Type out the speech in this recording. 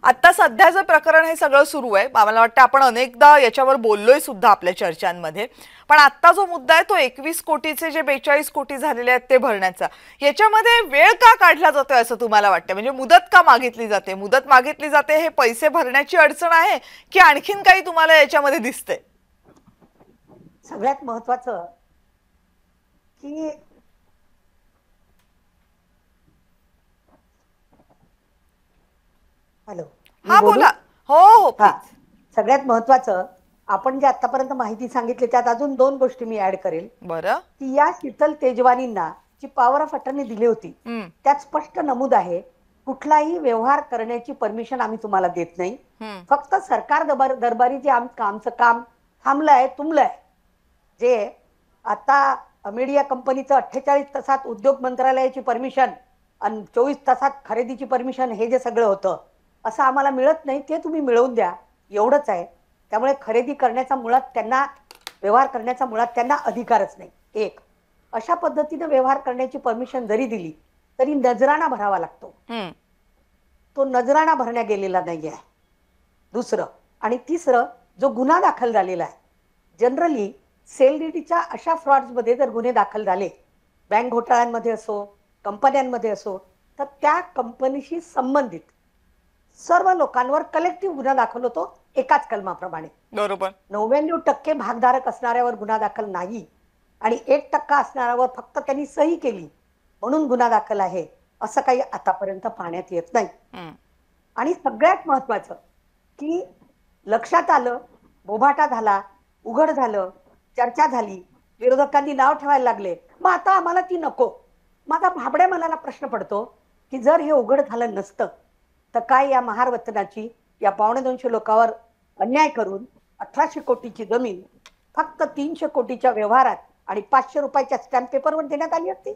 आता सध्याचं प्रकरण हे सगळं सुरू आहे. मला वाटतं आपण अनेकदा याच्यावर बोललोय सुद्धा आपल्या चर्चांमध्ये. पण आता जो मुद्दा आहे तो 21 कोटीचे जे 42 कोटी झालेले आहेत ते भरण्याचा, याच्यामध्ये वेळ का काढला जातोय असं तुम्हाला वाटतं? म्हणजे मुदत का मागितली जाते? मुदत मागितली जाते हे पैसे भरण्याची अडचण आहे की आणखीन काही तुम्हाला याच्यामध्ये दिसतंय? सगळ्यात महत्वाचं की हॅलो, मी हा बोलू? बोला. हो हो हा, प्लीज. सगळ्यात महत्वाचं आपण जे आतापर्यंत माहिती सांगितली त्यात अजून दोन गोष्टी मी ऍड करेल. बरं. की या शीतल तेजवानींना जी पॉवर ऑफ अटर्नी दिली होती हम्म. त्यात स्पष्ट नमूद आहे कुठलाही व्यवहार करण्याची परमिशन आम्ही तुम्हाला देत नाही. हम्म. फक्त सरकार दरबारी जे आमचं काम थांबलंय तुंबलंय, जे आता मीडिया कंपनीचं 48 तासात उद्योग मंत्रालयाची परमिशन आणि 24 तासात खरेदीची परमिशन, हे जे सगळं होतं असं आम्हाला मिळत नाही, ते तुम्ही मिळवून द्या, एवढंच आहे. त्यामुळे खरेदी करण्याचा मुळात त्यांना, व्यवहार करण्याचा मुळात त्यांना अधिकारच नाही. एक, अशा पद्धतीने व्यवहार करण्याची परमिशन जरी दिली तरी नजराणा भरावा लागतो. तो नजराणा भरण्या गेलेला नाही आहे. दुसरं आणि तिसरं, जो गुन्हा दाखल झालेला आहे, जनरली सेल डीडीच्या अशा फ्रॉड्समध्ये जर गुन्हे दाखल झाले, बँक घोटाळ्यांमध्ये असो, कंपन्यांमध्ये असो, तर त्या कंपनीशी संबंधित सर्व लोकांवर कलेक्टिव्ह गुन्हा दाखल होतो एकाच कलमाप्रमाणे. बरोबर. 99% भागधारक असणाऱ्यावर गुन्हा दाखल नाही आणि 1% असणाऱ्यावर फक्त त्यांनी सही केली म्हणून गुन्हा दाखल आहे, असं काही आतापर्यंत पाहण्यात येत नाही. आणि सगळ्यात महत्वाचं की लक्षात आलं, बोभाटा झाला, उघड झालं, चर्चा झाली, विरोधकांनी नाव ठेवायला लागले, मग आता आम्हाला ती नको. मग आता भाबड्या मनाला प्रश्न पडतो की जर हे उघड झालं नसतं तर काय या महारवतनाची या 250 लोकांवर अन्याय करून 1800 कोटीची जमीन फक्त 300 कोटीच्या व्यवहारात आणि 500 रुपयाच्या स्टॅम्प पेपरवर देण्यात आली असती?